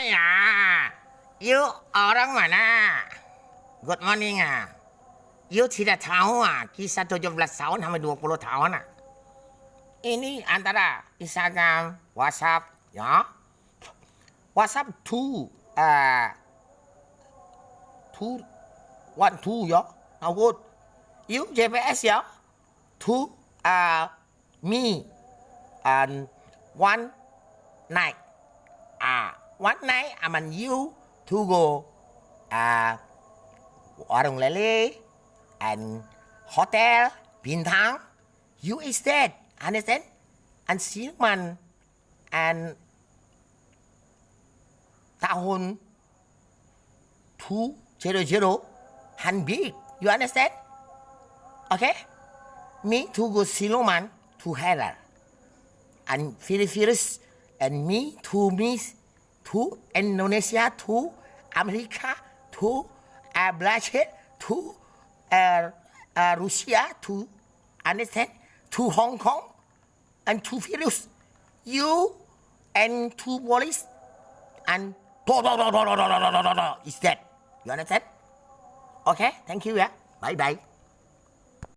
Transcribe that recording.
ya. You orang mana? Good morning ah. You tidak tahu kisah 17 tahun sampai 20 tahun Ini antara Instagram, WhatsApp, ya. WhatsApp 2, 2, 1, 2 ya. Now good. You GPS ya. 2, me, and 1 night. One night I'm on you to go warung lele and hotel bintang. You is dead, understand? And siluman and tahun 200 and big. You understand? Okay? Me to go siluman to Heather and Philippines and me to Indonesia to America to Brazil to Russia to understand to Hong Kong and to Philippines. You and two police and is that? You understand? Okay, thank you. Yeah, bye bye.